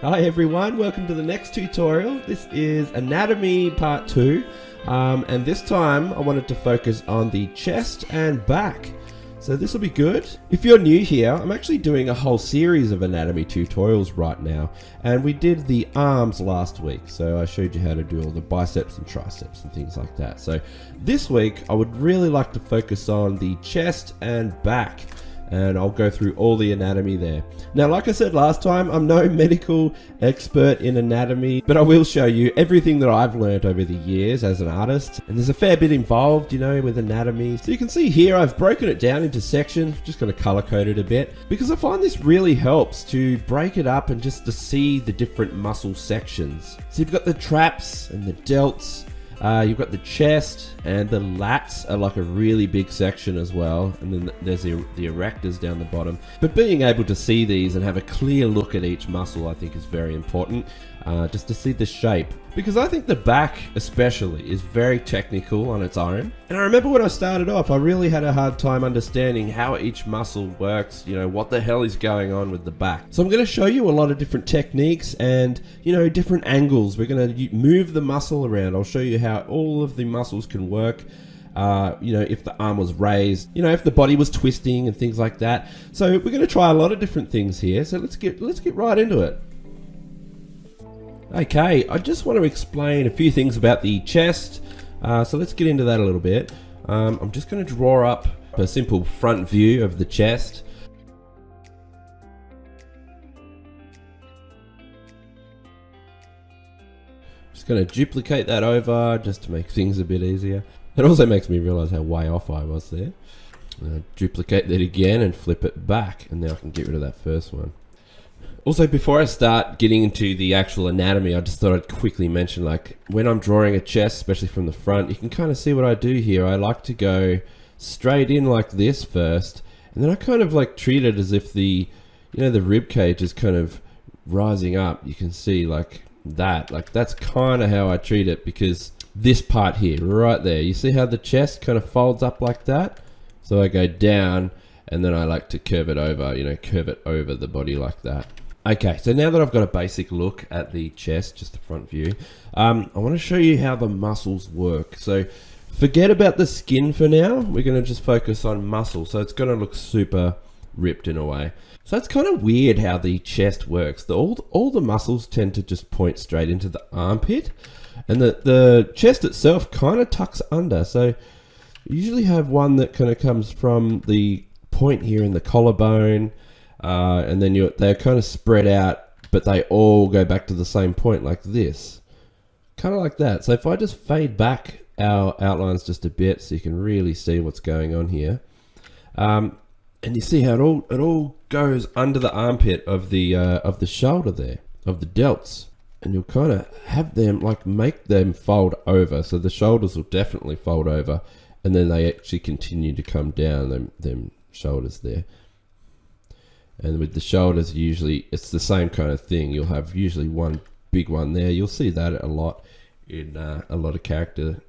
Hi everyone, welcome to the next tutorial. This is Anatomy Part 2, and this time I wanted to focus on the chest and back. So this will be good. If you're new here, I'm actually doing a whole series of anatomy tutorials right now, and we did the arms last week. So I showed you how to do all the biceps and triceps and things like that. So this week I would really like to focus on the chest and back, and I'll go through all the anatomy there. Now, like I said last time, I'm no medical expert in anatomy, but I will show you everything that I've learned over the years as an artist. And there's a fair bit involved, you know, with anatomy. So you can see here, I've broken it down into sections, just gonna color code it a bit, because I find this really helps to break it up and just to see the different muscle sections. So you've got the traps and the delts, you've got the chest, and the lats are like a really big section as well, and then there's the erectors down the bottom. But being able to see these and have a clear look at each muscle I think is very important, just to see the shape. Because I think the back especially is very technical on its own. And I remember when I started off, I really had a hard time understanding how each muscle works, you know, what the hell is going on with the back. So I'm going to show you a lot of different techniques and, you know, different angles. We're going to move the muscle around. I'll show you how all of the muscles can work. You know, if the arm was raised, you know, if the body was twisting and things like that. So we're going to try a lot of different things here. So let's get right into it. Okay, I just want to explain a few things about the chest. So let's get into that a little bit. I'm just going to draw up a simple front view of the chest. Just going to duplicate that over just to make things a bit easier. It also makes me realize how way off I was there. Duplicate that again and flip it back, and now I can get rid of that first one. Also, before I start getting into the actual anatomy, I just thought I'd quickly mention, like, when I'm drawing a chest, especially from the front, you can kind of see what I do here. I like to go straight in like this first, and then I kind of like treat it as if the, you know, the rib cage is kind of rising up. You can see like that, like that's kind of how I treat it, because this part here, right there, you see how the chest kind of folds up like that? So I go down, and then I like to curve it over, you know, curve it over the body like that. Okay, so now that I've got a basic look at the chest, just the front view, I want to show you how the muscles work. So forget about the skin for now. We're going to just focus on muscle. So it's going to look super ripped in a way. So it's kind of weird how the chest works. All the muscles tend to just point straight into the armpit, and the chest itself kind of tucks under. So you usually have one that kind of comes from the point here in the collarbone, and then they're kind of spread out, but they all go back to the same point like this, kind of like that. So if I just fade back our outlines just a bit so you can really see what's going on here, and you see how it all goes under the armpit of the shoulder there, of the delts, and you'll kind of have them like make them fold over. So the shoulders will definitely fold over, and then they actually continue to come down, them shoulders there. And with the shoulders, usually it's the same kind of thing. You'll have usually one big one there. You'll see that a lot in a lot of character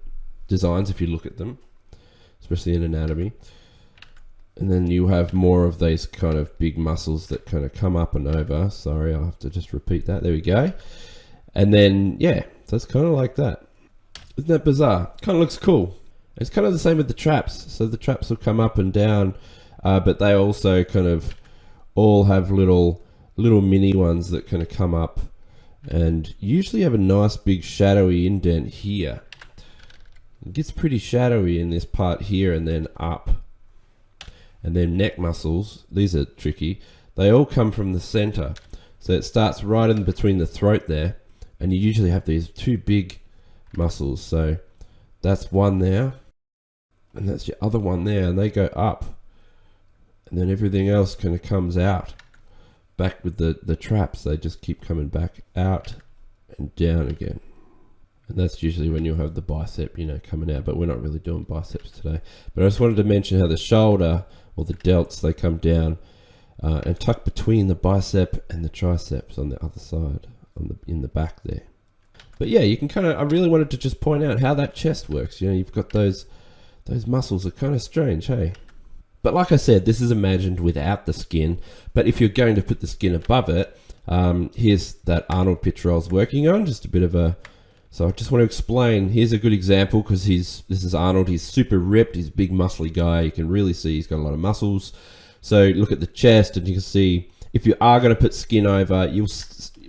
designs if you look at them, especially in anatomy. And then you have more of these kind of big muscles that kind of come up and over. Sorry, I'll have to just repeat that. There we go. And then, yeah, so it's kind of like that. Isn't that bizarre? Kind of looks cool. It's kind of the same with the traps. So the traps will come up and down, but they also kind of all have little mini ones that kind of come up and usually have a nice big shadowy indent here. It gets pretty shadowy in this part here and then up. And then neck muscles, these are tricky. They all come from the center. So it starts right in between the throat there, and you usually have these two big muscles. So that's one there, and that's your other one there, and they go up. And then everything else kind of comes out. Back with the traps, they just keep coming back out and down again. And that's usually when you'll have the bicep, you know, coming out. But we're not really doing biceps today. But I just wanted to mention how the shoulder, or the delts, they come down and tuck between the bicep and the triceps on the other side, in the back there. But yeah, you can kind of, I really wanted to just point out how that chest works. You know, you've got those muscles are kind of strange, hey? But like I said, this is imagined without the skin, but if you're going to put the skin above it, Here's that Arnold picture I was working on, just a bit of a, so I just want to explain, here's a good example because this is Arnold, he's super ripped, he's a big muscly guy, you can really see he's got a lot of muscles. So look at the chest and you can see, if you are going to put skin over, you'll,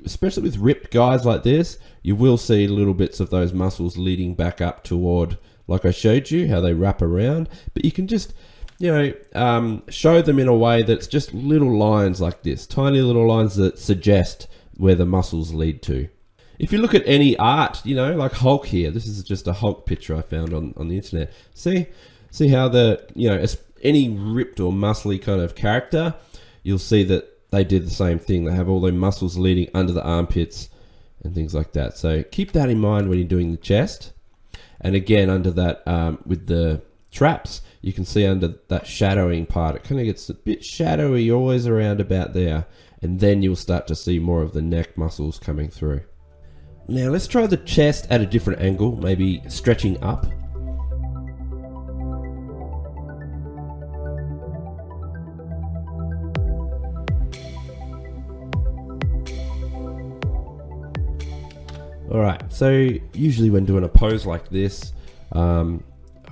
especially with ripped guys like this, you will see little bits of those muscles leading back up toward, like I showed you, how they wrap around. But you can just, you know, show them in a way that's just little lines like this, tiny little lines that suggest where the muscles lead to. If you look at any art, you know, like Hulk here, this is just a Hulk picture I found on the internet. See how the, you know, any ripped or muscly kind of character, you'll see that they did the same thing. They have all their muscles leading under the armpits and things like that. So keep that in mind when you're doing the chest. And again, under that, with the traps, you can see under that shadowing part, it kind of gets a bit shadowy always around about there. And then you'll start to see more of the neck muscles coming through. Now let's try the chest at a different angle, maybe stretching up. Alright, so usually when doing a pose like this, I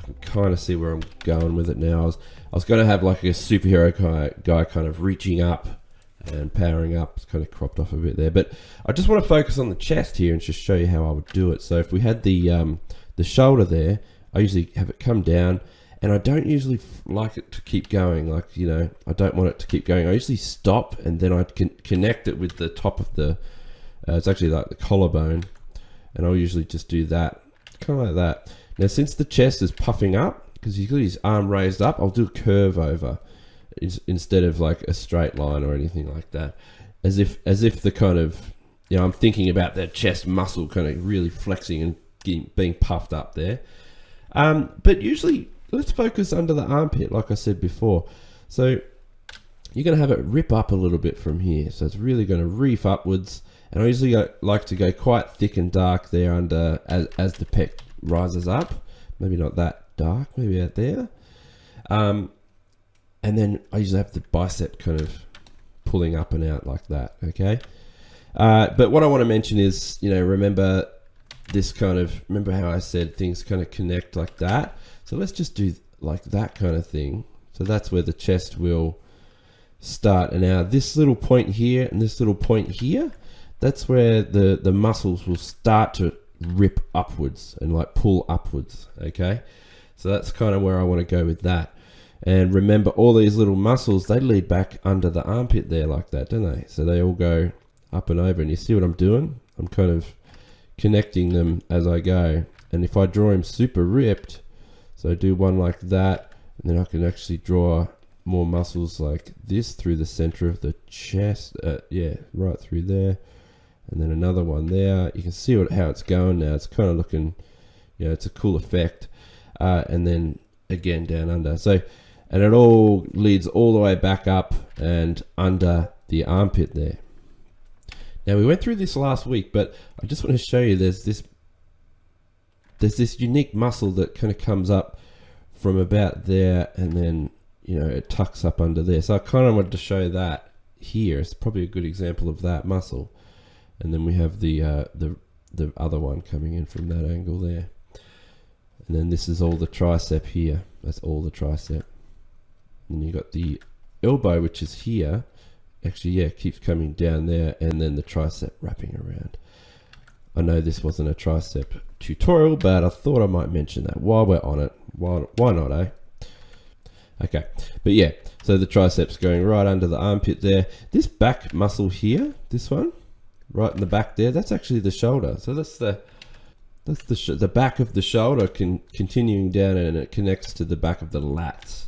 can kind of see where I'm going with it now. I was going to have like a superhero guy kind of reaching up and powering up. It's kind of cropped off a bit there, but I just want to focus on the chest here and just show you how I would do it. So if we had the shoulder there, I usually have it come down, and I don't usually like it to keep going. Like, you know, I don't want it to keep going. I usually stop and then I can connect it with the top of the, it's actually like the collarbone. And I'll usually just do that, kind of like that. Now, since the chest is puffing up, because he's got his arm raised up, I'll do a curve over instead of like a straight line or anything like that. As if the kind of, you know, I'm thinking about that chest muscle kind of really flexing and being puffed up there. But usually, let's focus under the armpit, like I said before. So you're going to have it rip up a little bit from here. So it's really going to reef upwards. And I usually like to go quite thick and dark there under as the pec rises up. Maybe not that dark, maybe out there. And then I usually have the bicep kind of pulling up and out like that, okay? But what I want to mention is, you know, remember how I said things kind of connect like that? So let's just do like that kind of thing. So that's where the chest will start. And now this little point here and this little point here, that's where the muscles will start to rip upwards and like pull upwards, okay? So that's kind of where I want to go with that. And remember, all these little muscles, they lead back under the armpit there like that, don't they? So they all go up and over, and you see what I'm doing? I'm kind of connecting them as I go. And if I draw him super ripped, so I do one like that, and then I can actually draw more muscles like this through the center of the chest, yeah, right through there. And then another one there. You can see how it's going now. It's kind of looking, you know, it's a cool effect. And then again down under. So, and it all leads all the way back up and under the armpit there. Now we went through this last week, but I just want to show you there's this unique muscle that kind of comes up from about there, and then, you know, it tucks up under there. So I kind of wanted to show that here. It's probably a good example of that muscle. And then we have the other one coming in from that angle there. And then this is all the tricep here. That's all the tricep. And you got the elbow, which is here. Actually, yeah, keeps coming down there, and then the tricep wrapping around. I know this wasn't a tricep tutorial, but I thought I might mention that while we're on it. Why not, eh? Okay, but yeah, so the triceps going right under the armpit there. This back muscle here, this one, right in the back there, that's actually the shoulder. So that's the back of the shoulder continuing down, and it connects to the back of the lats.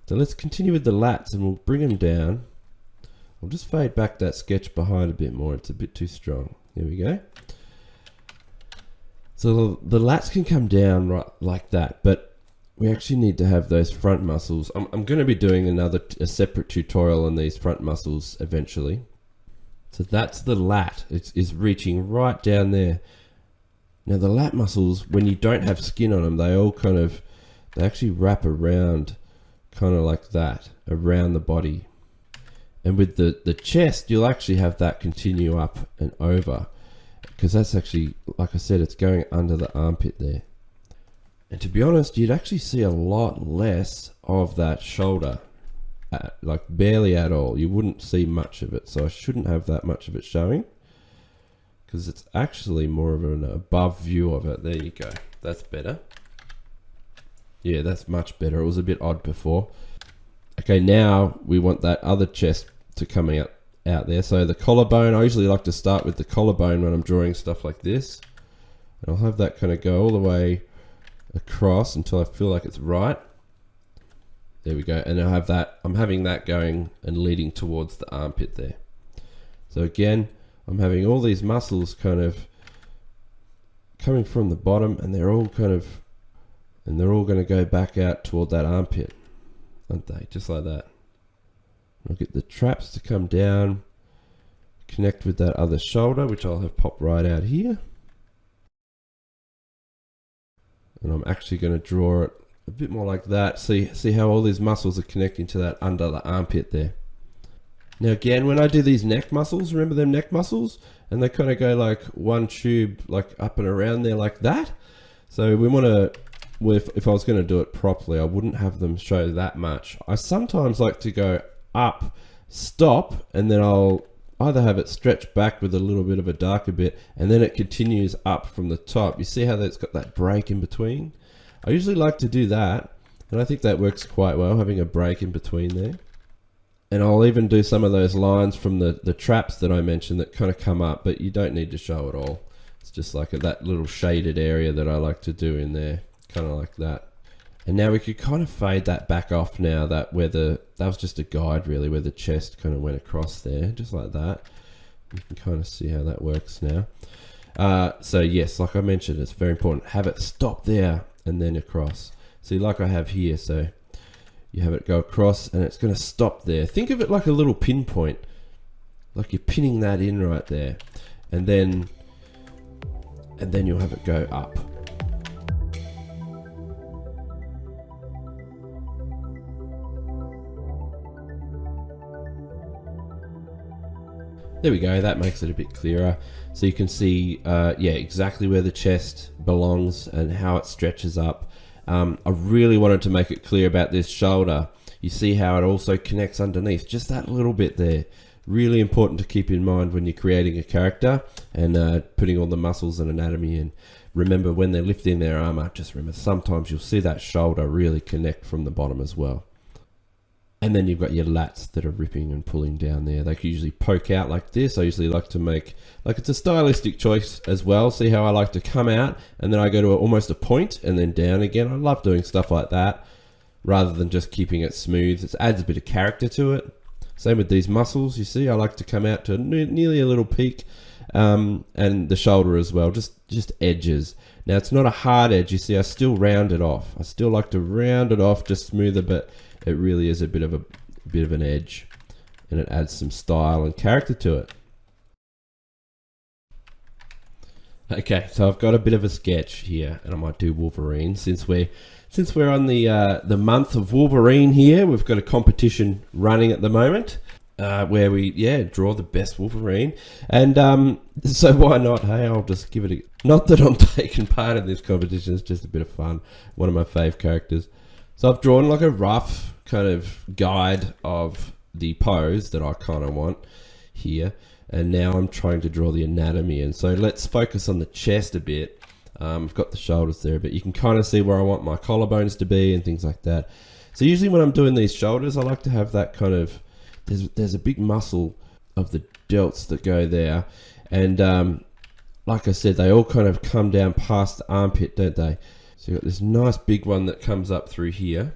So let's continue with the lats, and we'll bring them down. I'll just fade back that sketch behind a bit more. It's a bit too strong. There we go. So the lats can come down right like that, but we actually need to have those front muscles. I'm going to be doing a separate tutorial on these front muscles eventually. So that's the lat. It's reaching right down there. Now the lat muscles, when you don't have skin on them, they actually wrap around kind of like that, around the body. And with the chest, you'll actually have that continue up and over, because that's actually, like I said, it's going under the armpit there. And to be honest, you'd actually see a lot less of that shoulder, like barely at all. You wouldn't see much of it, so I shouldn't have that much of it showing, because it's actually more of an above view of it. There you go. That's better. Yeah, that's much better. It was a bit odd before. Okay, now we want that other chest to come out there. So the collarbone, I usually like to start with the collarbone when I'm drawing stuff like this. And I'll have that kind of go all the way across until I feel like it's right. There we go. And I'll have that, I'm having that going and leading towards the armpit there. So again, I'm having all these muscles kind of coming from the bottom, and they're all going to go back out toward that armpit, aren't they? Just like that. I'll get the traps to come down, connect with that other shoulder, which I'll have pop right out here. And I'm actually going to draw it a bit more like that. See how all these muscles are connecting to that under the armpit there. Now again, when I do these neck muscles, remember them neck muscles? And they kind of go like one tube, like up and around there like that. So we want to, if I was going to do it properly, I wouldn't have them show that much. I sometimes like to go up, stop, and then I'll either have it stretch back with a little bit of a darker bit, and then it continues up from the top. You see how that's got that break in between? I usually like to do that, and I think that works quite well, having a break in between there. And I'll even do some of those lines from the traps that I mentioned that kind of come up, but you don't need to show it all. It's just like that little shaded area that I like to do in there, kind of like that. And now we could kind of fade that back off now, that was just a guide really, where the chest kind of went across there, just like that. You can kind of see how that works now. So yes, like I mentioned, it's very important. Have it stop there and then across. See, like I have here, so you have it go across and it's going to stop there. Think of it like a little pinpoint, like you're pinning that in right there, and then you'll have it go up. There we go, that makes it a bit clearer. So you can see, yeah, exactly where the chest belongs and how it stretches up. I really wanted to make it clear about this shoulder. You see how it also connects underneath, just that little bit there. Really important to keep in mind when you're creating a character and putting all the muscles and anatomy in. Remember, when they're lifting their armor, just remember, sometimes you'll see that shoulder really connect from the bottom as well. And then you've got your lats that are ripping and pulling down there. They can usually poke out like this. I usually like to make, like, it's a stylistic choice as well. See how I like to come out and then I go to almost a point and then down again. I love doing stuff like that rather than just keeping it smooth. It adds a bit of character to it. Same with these muscles. You see, I like to come out to nearly a little peak, and the shoulder as well, just edges. Now it's not a hard edge. You see, I still round it off. I still like to round it off, just smoother, but it really is a bit of an edge, and it adds some style and character to it. Okay, so I've got a bit of a sketch here, and I might do Wolverine since we're on the month of Wolverine here. We've got a competition running at the moment where we draw the best Wolverine, and so why not? Hey, I'll just give it a. Not that I'm taking part in this competition; it's just a bit of fun. One of my fave characters. So I've drawn like a rough kind of guide of the pose that I kind of want here, and now I'm trying to draw the anatomy. And so let's focus on the chest a bit. I've got the shoulders there, but you can kind of see where I want my collarbones to be and things like that. So usually when I'm doing these shoulders, I like to have that kind of, there's a big muscle of the delts that go there, and like I said, they all kind of come down past the armpit, don't they? So you've got this nice big one that comes up through here,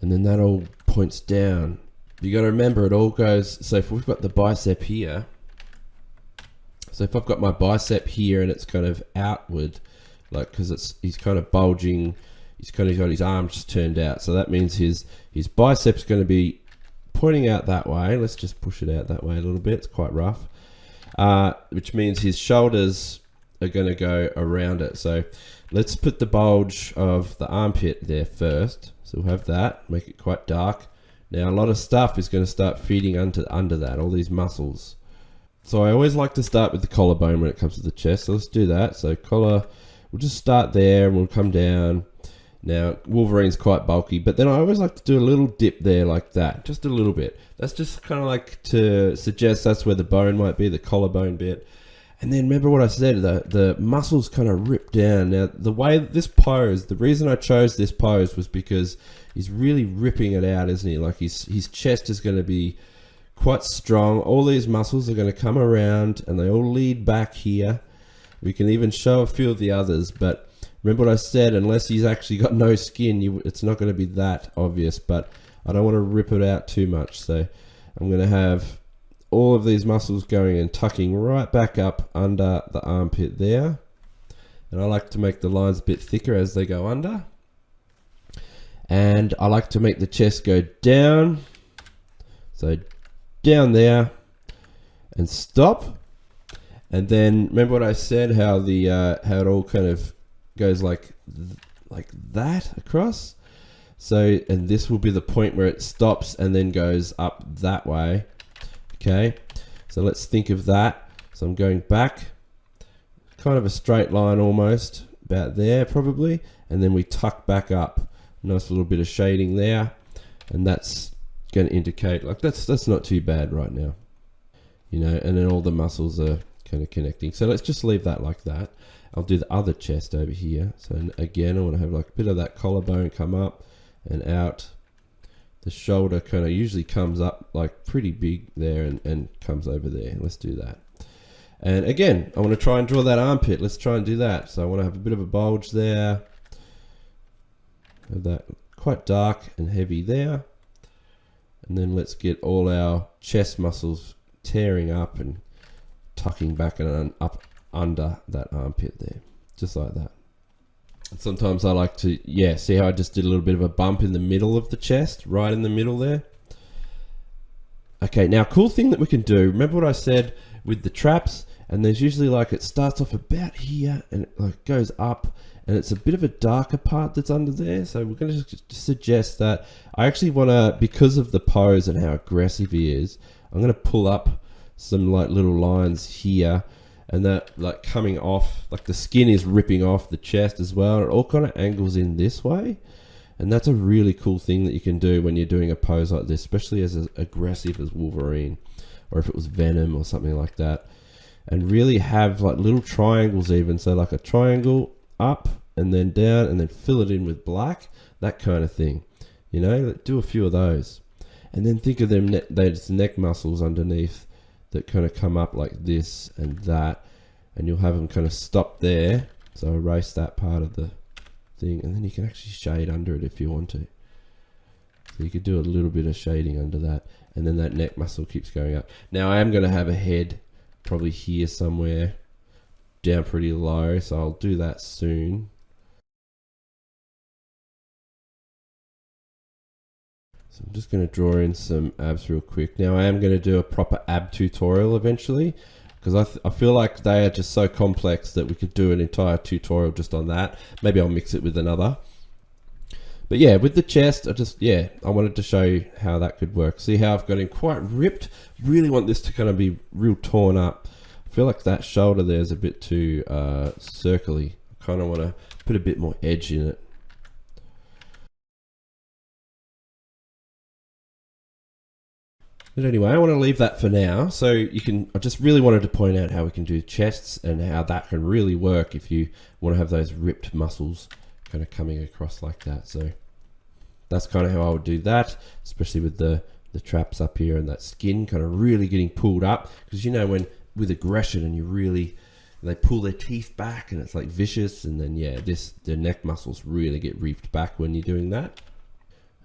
and then that all points down. You got to remember, it all goes, so if we've got the bicep here, so if I've got my bicep here and it's kind of outward, like, because he's kind of bulging, he's kind of got his arms just turned out, so that means his bicep's going to be pointing out that way. Let's just push it out that way a little bit, it's quite rough, which means his shoulders are going to go around it. So let's put the bulge of the armpit there first. So we'll have that, make it quite dark, Now a lot of stuff is going to start feeding under that, all these muscles. So I always like to start with the collarbone when it comes to the chest. So let's do that. So collar, we'll just start there and we'll come down. Now Wolverine's quite bulky, but then I always like to do a little dip there like that, just a little bit. That's just kind of like to suggest that's where the bone might be, the collarbone bit. And then remember what I said, the muscles kind of rip down. Now the way this pose, the reason I chose this pose was because he's really ripping it out, isn't he? Like his chest is going to be quite strong. All these muscles are going to come around and they all lead back here. We can even show a few of the others, but remember what I said, unless he's actually got no skin, it's not going to be that obvious, but I don't want to rip it out too much. So I'm going to have all of these muscles going and tucking right back up under the armpit there. And I like to make the lines a bit thicker as they go under. And I like to make the chest go down. So down there and stop. And then remember what I said, how how it all kind of goes like that across. So, and this will be the point where it stops and then goes up that way. Okay, so let's think of that. So I'm going back, kind of a straight line almost, about there probably, and then we tuck back up. Nice little bit of shading there, and that's going to indicate, like that's not too bad right now, you know, and then all the muscles are kind of connecting. So let's just leave that like that. I'll do the other chest over here. So again, I want to have like a bit of that collarbone come up and out. The shoulder kind of usually comes up like pretty big there and comes over there. Let's do that. And again, I want to try and draw that armpit. Let's try and do that. So I want to have a bit of a bulge there. Have that quite dark and heavy there. And then let's get all our chest muscles tearing up and tucking back and up under that armpit there. Just like that. Sometimes I like to, yeah, see how I just did a little bit of a bump in the middle of the chest, right in the middle there. Okay, now cool thing that we can do, remember what I said with the traps, and there's usually like it starts off about here and it like goes up and it's a bit of a darker part that's under there. So we're going to suggest that I actually want to, because of the pose and how aggressive he is, I'm going to pull up some like little lines here. And that like coming off, like the skin is ripping off the chest as well. It all kind of angles in this way. And that's a really cool thing that you can do when you're doing a pose like this, especially as aggressive as Wolverine, or if it was Venom or something like that. And really have like little triangles even. So like a triangle up and then down and then fill it in with black, that kind of thing. You know, do a few of those. And then think of them, those neck muscles underneath that kind of come up like this and that, and you'll have them kind of stop there. So erase that part of the thing, and then you can actually shade under it if you want to. So you could do a little bit of shading under that, and then that neck muscle keeps going up. Now I am going to have a head probably here somewhere, down pretty low, so I'll do that soon. So I'm just going to draw in some abs real quick. Now I am going to do a proper ab tutorial eventually, because I feel like they are just so complex that we could do an entire tutorial just on that. Maybe I'll mix it with another. But yeah, with the chest, I wanted to show you how that could work. See how I've got him quite ripped? Really want this to kind of be real torn up. I feel like that shoulder there is a bit too circly. I kind of want to put a bit more edge in it. But anyway, I want to leave that for now. So you can, I just really wanted to point out how we can do chests and how that can really work if you want to have those ripped muscles kind of coming across like that. So that's kind of how I would do that, especially with the traps up here and that skin kind of really getting pulled up. Because you know, when with aggression and you really, they pull their teeth back and it's like vicious, and then yeah, the neck muscles really get reefed back when you're doing that.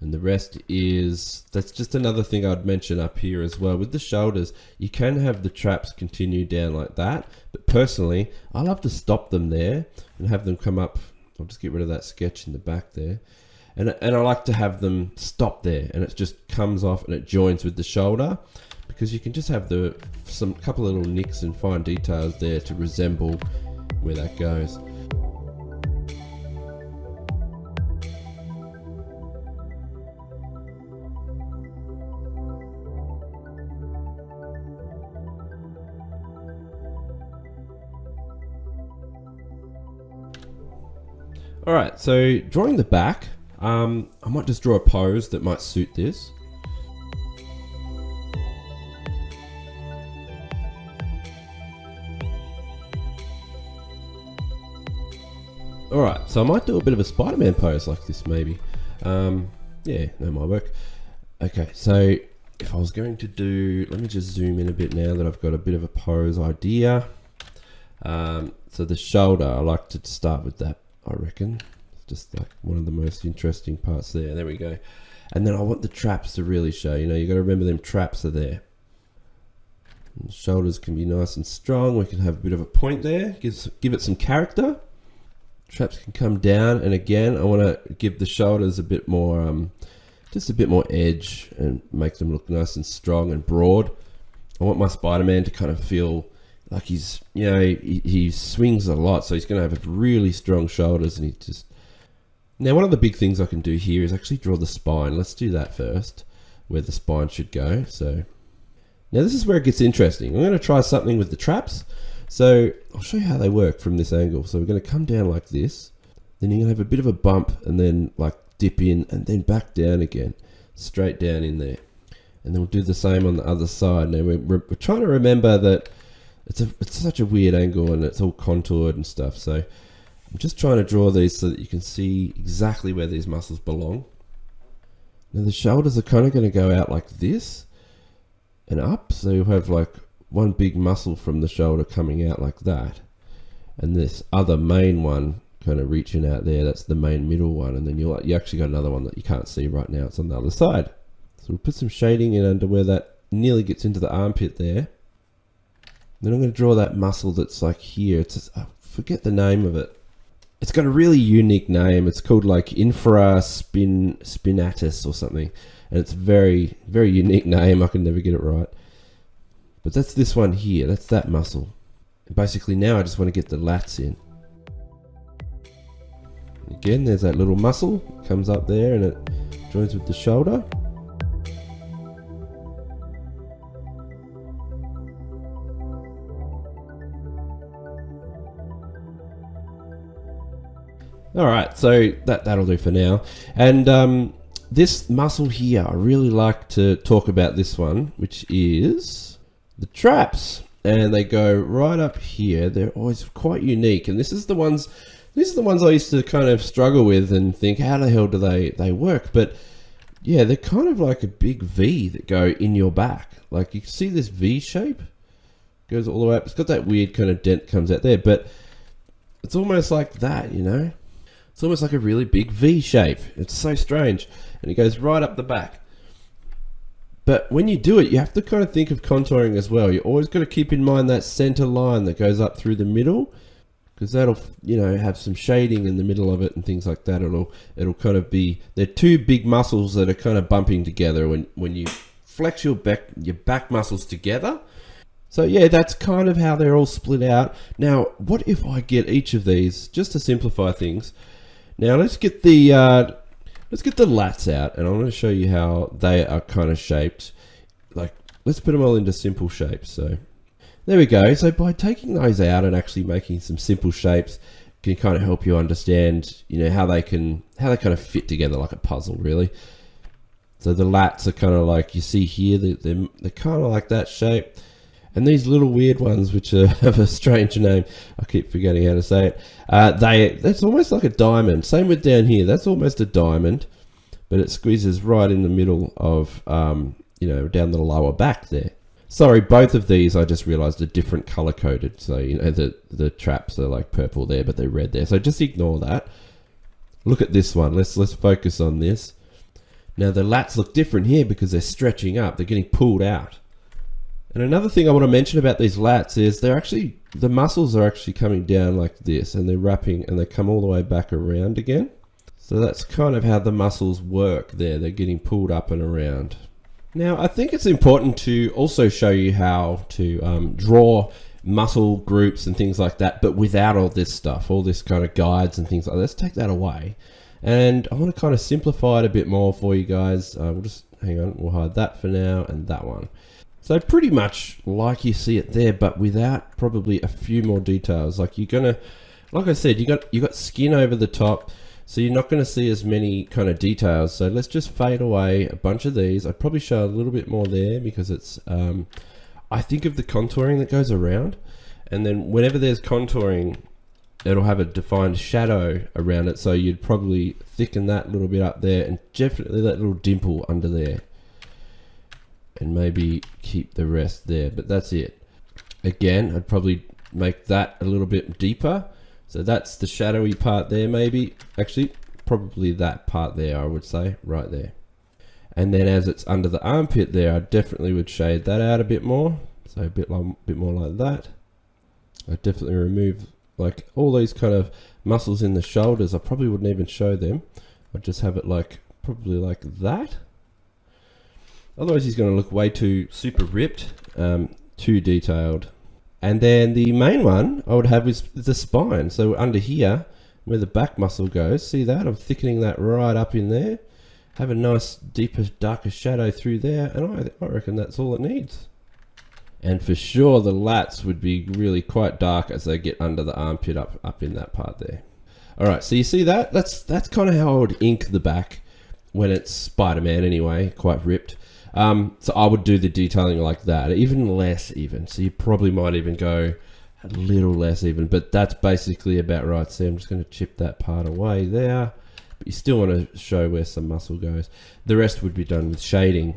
And the rest is, that's just another thing I'd mention up here as well. With the shoulders, you can have the traps continue down like that, but personally, I love to stop them there and have them come up. I'll just get rid of that sketch in the back there. And I like to have them stop there, and it just comes off and it joins with the shoulder, because you can just have some couple of little nicks and fine details there to resemble where that goes. Alright, so drawing the back, I might just draw a pose that might suit this. Alright, so I might do a bit of a Spider-Man pose like this maybe. Yeah, that might work. Okay, so if I was going to do, let me just zoom in a bit now that I've got a bit of a pose idea. So the shoulder, I like to start with that, I reckon. It's just like one of the most interesting parts there. There we go. And then I want the traps to really show, you know, you got to remember them traps are there. And the shoulders can be nice and strong. We can have a bit of a point there, give it some character. Traps can come down, and again I want to give the shoulders a bit more just a bit more edge and make them look nice and strong and broad. I want my Spider-Man to kind of feel like he's, you know, he swings a lot, so he's going to have really strong shoulders, and he just... Now one of the big things I can do here is actually draw the spine. Let's do that first, where the spine should go. So now this is where it gets interesting. I'm going to try something with the traps. So I'll show you how they work from this angle. So we're going to come down like this, then you're going to have a bit of a bump, and then like dip in and then back down again, straight down in there. And then we'll do the same on the other side. Now we're trying to remember that it's such a weird angle and it's all contoured and stuff. So I'm just trying to draw these so that you can see exactly where these muscles belong. Now the shoulders are kind of going to go out like this and up. So you'll have like one big muscle from the shoulder coming out like that, and this other main one kind of reaching out there. That's the main middle one, and then you actually got another one that you can't see right now. It's on the other side. So we'll put some shading in under where that nearly gets into the armpit there. Then I'm going to draw that muscle that's like here. It's I forget the name of it. It's got a really unique name. It's called like spinatus or something, and it's very, very unique name. I can never get it right. But that's this one here, that's that muscle. And basically now I just want to get the lats in. Again, there's that little muscle, comes up there and it joins with the shoulder. Alright, so that'll do for now. And this muscle here, I really like to talk about this one, which is the traps, and they go right up here. They're always quite unique, and these are the ones I used to kind of struggle with and think, how the hell do they work? But yeah, they're kind of like a big V that go in your back. Like you can see this V shape goes all the way up. It's got that weird kind of dent comes out there, but it's almost like that, you know? It's almost like a really big V shape. It's so strange, and it goes right up the back. But when you do it, you have to kind of think of contouring as well. You always got to keep in mind that center line that goes up through the middle, because that'll, you know, have some shading in the middle of it and things like that. It'll kind of be, they're two big muscles that are kind of bumping together when you flex your back muscles together. So yeah, that's kind of how they're all split out. Now, what if I get each of these, just to simplify things. Now let's get the lats out, and I'm going to show you how they are kind of shaped. Like, let's put them all into simple shapes. So there we go. So by taking those out and actually making some simple shapes can kind of help you understand, you know, how they kind of fit together like a puzzle, really. So the lats are kind of like you see here, they're kind of like that shape. And these little weird ones, which have a strange name, I keep forgetting how to say it. That's almost like a diamond. Same with down here. That's almost a diamond, but it squeezes right in the middle of, you know, down the lower back there. Sorry, both of these I just realized are different color coded. So, you know, the traps are like purple there, but they're red there. So just ignore that. Look at this one. Let's focus on this. Now the lats look different here because they're stretching up. They're getting pulled out. And another thing I want to mention about these lats is the muscles are actually coming down like this, and they're wrapping, and they come all the way back around again. So that's kind of how the muscles work there. They're getting pulled up and around. Now, I think it's important to also show you how to draw muscle groups and things like that, but without all this stuff, all this kind of guides and things like that. Let's take that away. And I want to kind of simplify it a bit more for you guys. We'll just, hang on, we'll hide that for now, and that one. So pretty much like you see it there, but without probably a few more details. Like you're gonna, like I said, you got skin over the top, so you're not going to see as many kind of details. So let's just fade away a bunch of these. I'd probably show a little bit more there because it's I think of the contouring that goes around, and then whenever there's contouring, it'll have a defined shadow around it, so you'd probably thicken that little bit up there, and definitely that little dimple under there, and maybe keep the rest there. But that's it. Again, I'd probably make that a little bit deeper, so that's the shadowy part there. Maybe actually probably that part there, I would say, right there. And then as it's under the armpit there, I definitely would shade that out a bit more, so a bit more like that. I definitely remove like all these kind of muscles in the shoulders. I probably wouldn't even show them. I'd just have it like probably like that. Otherwise he's going to look way too super ripped, too detailed. And then the main one I would have is the spine. So under here where the back muscle goes, see that? I'm thickening that right up in there. Have a nice deeper, darker shadow through there, and I reckon that's all it needs. And for sure the lats would be really quite dark as they get under the armpit up in that part there. Alright, so you see that? That's kind of how I would ink the back when it's Spider-Man anyway, quite ripped. So I would do the detailing like that, even less even. So you probably might even go a little less even, but that's basically about right. See, I'm just going to chip that part away there. But you still want to show where some muscle goes. The rest would be done with shading.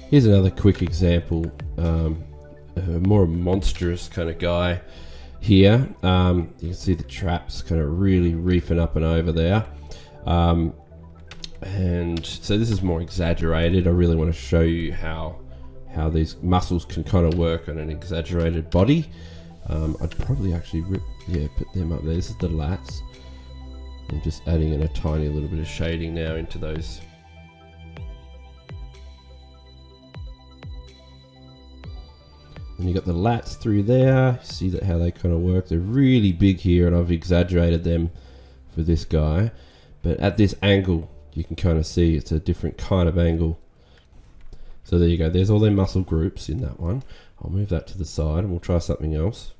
Here's another quick example, a more monstrous kind of guy here. You can see the traps kind of really reefing up and over there. And so this is more exaggerated. I really want to show you how these muscles can kind of work on an exaggerated body. I'd probably actually put them up there. This is the lats. I'm just adding in a tiny little bit of shading now into those. And you got the lats through there. See that how they kind of work. They're really big here, and I've exaggerated them for this guy. But at this angle, you can kind of see it's a different kind of angle. So there you go. There's all their muscle groups in that one. I'll move that to the side and we'll try something else.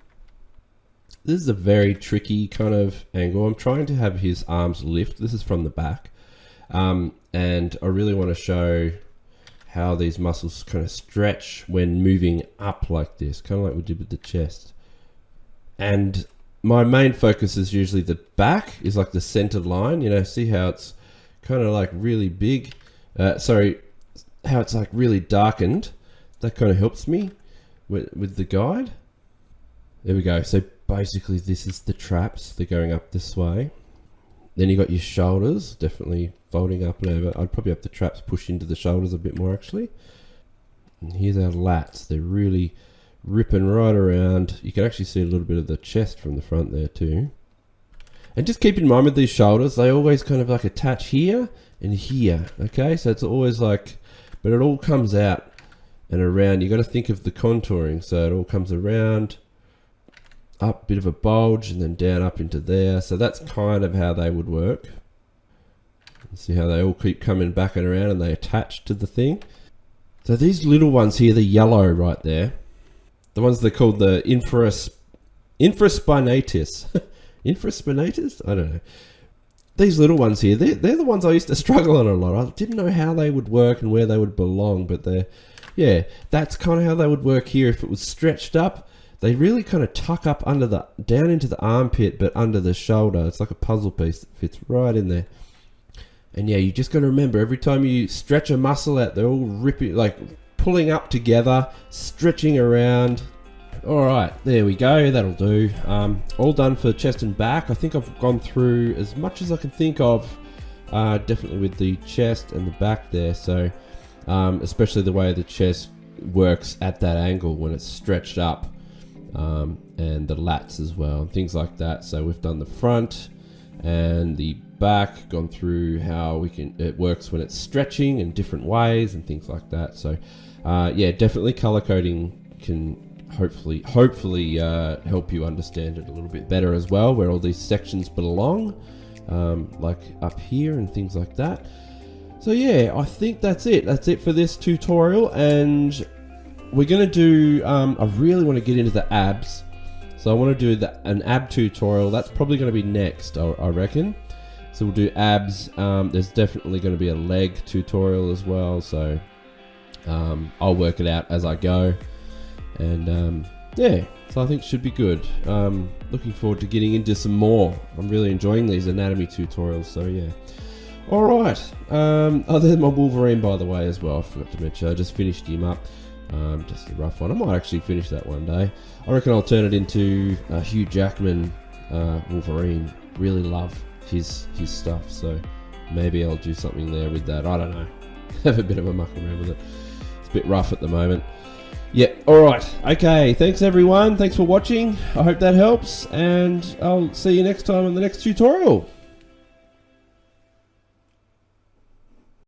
This is a very tricky kind of angle. I'm trying to have his arms lift. This is from the back. And I really want to show how these muscles kind of stretch when moving up like this, kind of like we did with the chest. And my main focus is usually the back is like the center line. You know, see how it's kind of like really big. How it's like really darkened. That kind of helps me with the guide. There we go. So basically this is the traps. They're going up this way. Then you got your shoulders, definitely folding up and over. I'd probably have the traps push into the shoulders a bit more actually. And here's our lats. They're really ripping right around. You can actually see a little bit of the chest from the front there too. And just keep in mind with these shoulders, they always kind of like attach here and here. Okay, so it's always like, but it all comes out and around. You got to think of the contouring. So it all comes around, up, bit of a bulge, and then down up into there. So that's kind of how they would work. See how they all keep coming back and around and they attach to the thing. So these little ones here, the yellow right there, the ones they're called the infraspinatus. Infraspinatus? I don't know. These little ones here, they're the ones I used to struggle on a lot. I didn't know how they would work and where they would belong, but yeah, that's kind of how they would work here. If it was stretched up, they really kind of tuck up under down into the armpit, but under the shoulder. It's like a puzzle piece that fits right in there. And yeah, you just got to remember, every time you stretch a muscle out, they're all ripping, like pulling up together, stretching around. All right, there we go. That'll do. All done for chest and back. I think I've gone through as much as I can think of, definitely with the chest and the back there. So especially the way the chest works at that angle when it's stretched up. And the lats as well, and things like that. So we've done the front and the back, gone through how it works when it's stretching in different ways and things like that. So yeah, definitely color coding can hopefully help you understand it a little bit better as well, where all these sections belong, like up here and things like that. So yeah, I think that's it for this tutorial, and we're going to do, I really want to get into the abs. So I want to do an ab tutorial. That's probably going to be next, I reckon. So we'll do abs. There's definitely going to be a leg tutorial as well. So I'll work it out as I go. And yeah, so I think it should be good. Looking forward to getting into some more. I'm really enjoying these anatomy tutorials. So yeah. Alright. Oh, there's my Wolverine, by the way, as well. I forgot to mention. I just finished him up. Just a rough one. I might actually finish that one day. I reckon I'll turn it into Hugh Jackman Wolverine. Really love his stuff, so maybe I'll do something there with that. I don't know. Have a bit of a muck around with it. It's a bit rough at the moment. Yeah, alright. Okay, thanks everyone. Thanks for watching. I hope that helps, and I'll see you next time in the next tutorial.